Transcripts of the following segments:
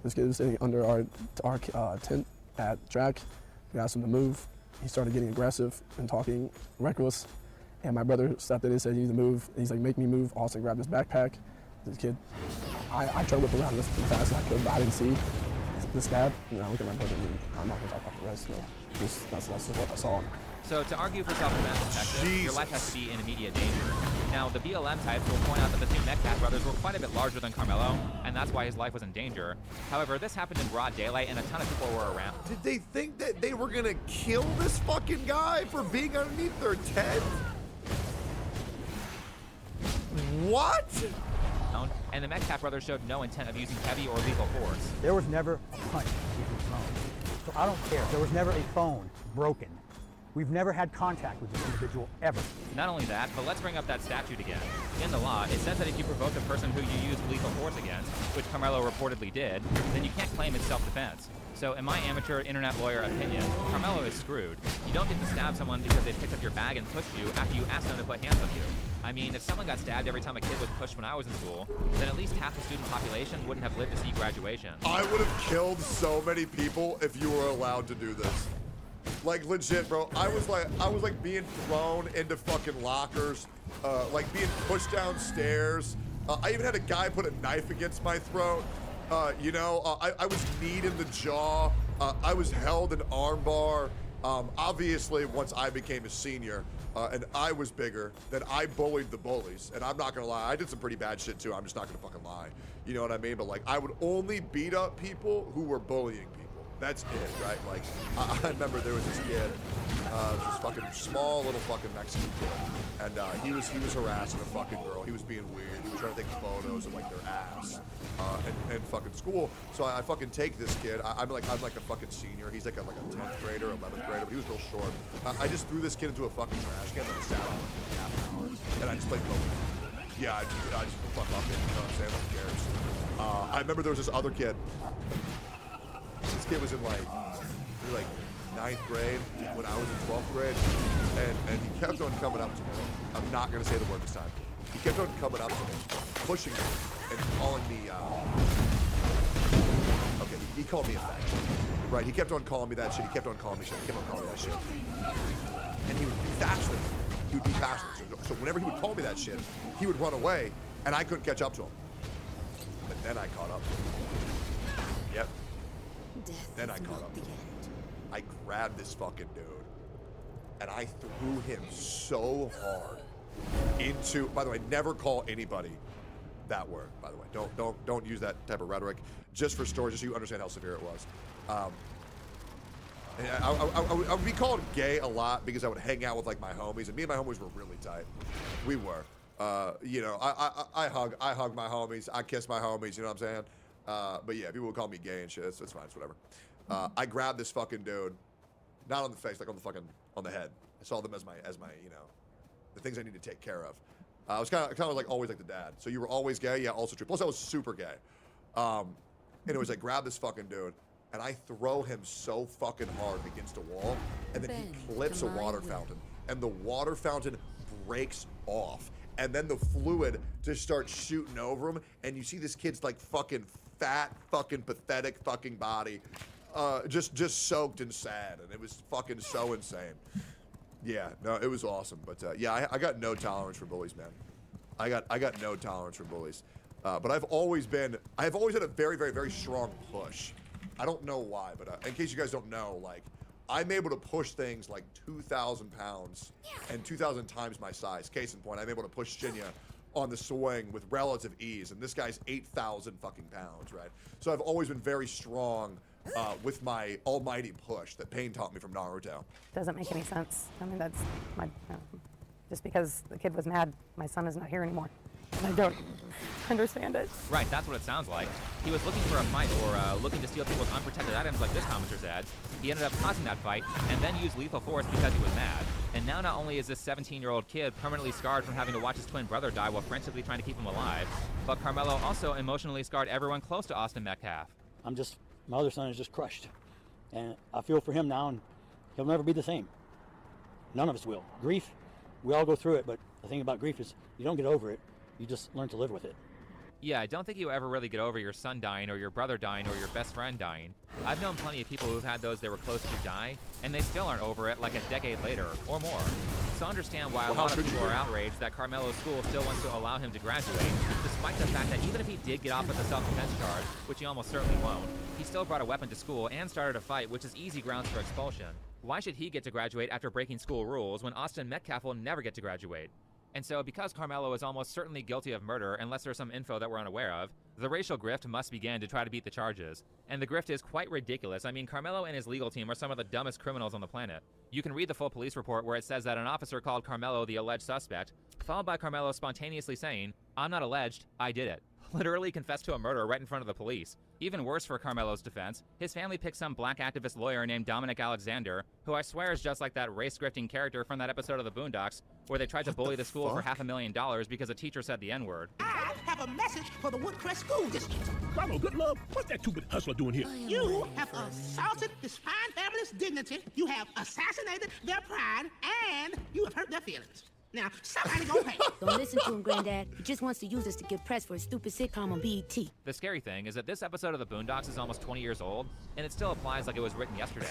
This kid was sitting under our tent at track. We asked him to move. He started getting aggressive and talking reckless. And my brother stepped in and said, "You need to move." And he's like, "Make me move." Austin grabbed his backpack. This kid, I tried to whip around as fast as I could, but I didn't see the stab. And I look at my brother and I'm not going to talk about the rest. So that's just what I saw. So to argue for self-defense in Texas, your life has to be in immediate danger. Now, the BLM types will point out that the two Metcalf brothers were quite a bit larger than Carmelo, and that's why his life was in danger. However, this happened in broad daylight, and a ton of people were around. Did they think that they were gonna kill this fucking guy for being underneath their tent? What? And the Metcalf brothers showed no intent of using heavy or lethal force. There was never a punch being thrown. So I don't care. There was never a phone broken. We've never had contact with this individual, ever. Not only that, but let's bring up that statute again. In the law, it says that if you provoke the person who you use lethal force against, which Carmelo reportedly did, then you can't claim it's self-defense. So in my amateur internet lawyer opinion, Carmelo is screwed. You don't get to stab someone because they picked up your bag and pushed you after you asked them to put hands on you. I mean, if someone got stabbed every time a kid was pushed when I was in school, then at least half the student population wouldn't have lived to see graduation. I would have killed so many people if you were allowed to do this. Like legit, bro. I was like being thrown into fucking lockers, like being pushed downstairs. I even had a guy put a knife against my throat. I was kneed in the jaw. I was held in armbar. Obviously, once I became a senior and I was bigger, then I bullied the bullies. And I'm not gonna lie, I did some pretty bad shit too. I'm just not gonna fucking lie. You know what I mean? But like, I would only beat up people who were bullying people. That's it, right? Like, I remember there was this kid, this fucking small little fucking Mexican kid, and he was harassing a fucking girl. He was being weird. He was trying to take photos of like their ass, and fucking school. So I fucking take this kid. I'm like a fucking senior. He's like a 10th grader, 11th grader, but he was real short. I just threw this kid into a fucking trash can and I sat on him for like half an hour, and I just played Pokemon. Yeah, I just fuck up it. You know what I'm saying? Who cares? I remember there was this other kid. This kid was in like 9th grade when I was in 12th grade, and he kept on coming up to me. I'm not gonna say the word this time. He kept on coming up to me, pushing me, and calling me. Okay, he called me a fag. Right? He kept on calling me that shit. He kept on calling me shit. He kept on calling me that shit. And he would be faster than me. He would be faster. So whenever he would call me that shit, he would run away, and I couldn't catch up to him. But then I caught up to him. Yep. Then I caught up. I grabbed this fucking dude and I threw him so hard into, by the way, never call anybody that word, by the way. Don't use that type of rhetoric. Just for stories, just so you understand how severe it was. And I would be called gay a lot because I would hang out with like my homies, and me and my homies were really tight. We were. I hug my homies, I kiss my homies, you know what I'm saying? But yeah, people would call me gay and shit. It's fine. It's whatever. I grabbed this fucking dude, not on the face, like on the head. I saw them as my the things I need to take care of. I was kind of like always like the dad. So you were always gay, yeah, also true. Plus I was super gay. And it was like grab this fucking dude, and I throw him so fucking hard against a wall, and then he clips a water fountain, and the water fountain breaks off. And then the fluid just starts shooting over him, and you see this kid's like fucking fat, fucking pathetic fucking body, just soaked and sad, and it was fucking so insane. Yeah, no, it was awesome. But yeah, I got no tolerance for bullies, man. I got no tolerance for bullies. But I've always had a very, very, very strong push. I don't know why, but in case you guys don't know, like, I'm able to push things like 2,000 pounds and 2,000 times my size. Case in point, I'm able to push Shinya on the swing with relative ease, and this guy's 8,000 fucking pounds, right? So I've always been very strong with my almighty push that Pain taught me from Naruto. Doesn't make any sense. I mean, that's my, just because the kid was mad, my son is not here anymore. And I don't understand it. Right, that's what it sounds like. He was looking for a fight or looking to steal people's unprotected items like this commenter said. He ended up causing that fight and then used lethal force because he was mad. And now not only is this 17-year-old kid permanently scarred from having to watch his twin brother die while frantically trying to keep him alive, but Carmelo also emotionally scarred everyone close to Austin Metcalf. My other son is just crushed. And I feel for him now, and he'll never be the same. None of us will. Grief, we all go through it, but the thing about grief is you don't get over it. You just learn to live with it. Yeah, I don't think you ever really get over your son dying or your brother dying or your best friend dying. I've known plenty of people who've had those they were close to die, and they still aren't over it like a decade later or more. So understand why a lot of people are outraged that Carmelo's school still wants to allow him to graduate, despite the fact that even if he did get off with a self-defense charge, which he almost certainly won't, he still brought a weapon to school and started a fight, which is easy grounds for expulsion. Why should he get to graduate after breaking school rules when Austin Metcalf will never get to graduate? And so, because Carmelo is almost certainly guilty of murder, unless there's some info that we're unaware of, the racial grift must begin to try to beat the charges. And the grift is quite ridiculous. I mean, Carmelo and his legal team are some of the dumbest criminals on the planet. You can read the full police report where it says that an officer called Carmelo the alleged suspect, followed by Carmelo spontaneously saying, "I'm not alleged, I did it." Literally confessed to a murder right in front of the police. Even worse for Carmelo's defense, his family picked some black activist lawyer named Dominic Alexander, who I swear is just like that race-grifting character from that episode of The Boondocks, where they tried to bully the school for $500,000 because a teacher said the N-word. I have a message for the Woodcrest School District. Bravo, good love. What's that stupid hustler doing here? You have assaulted this fine family's dignity, you have assassinated their pride, and you have hurt their feelings. Now, somebody go pay. Don't listen to him, Granddad. He just wants to use us to get press for a stupid sitcom on BET. The scary thing is that this episode of The Boondocks is almost 20 years old, and it still applies like it was written yesterday.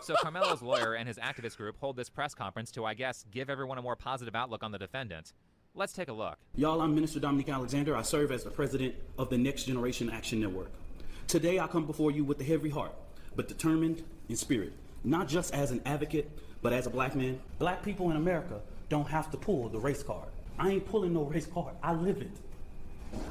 So Carmelo's lawyer and his activist group hold this press conference to, I guess, give everyone a more positive outlook on the defendant. Let's take a look. Y'all, I'm Minister Dominic Alexander. I serve as the president of the Next Generation Action Network. Today, I come before you with a heavy heart, but determined in spirit. Not just as an advocate, but as a black man. Black people in America don't have to pull the race card. I ain't pulling no race card. I live it.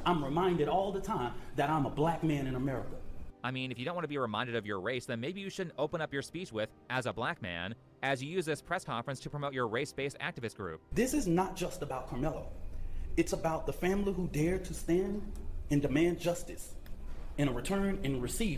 I'm reminded all the time that I'm a black man in America. I mean, if you don't want to be reminded of your race, then maybe you shouldn't open up your speech with, "as a black man," as you use this press conference to promote your race-based activist group. This is not just about Carmelo. It's about the family who dared to stand and demand justice in a return and receive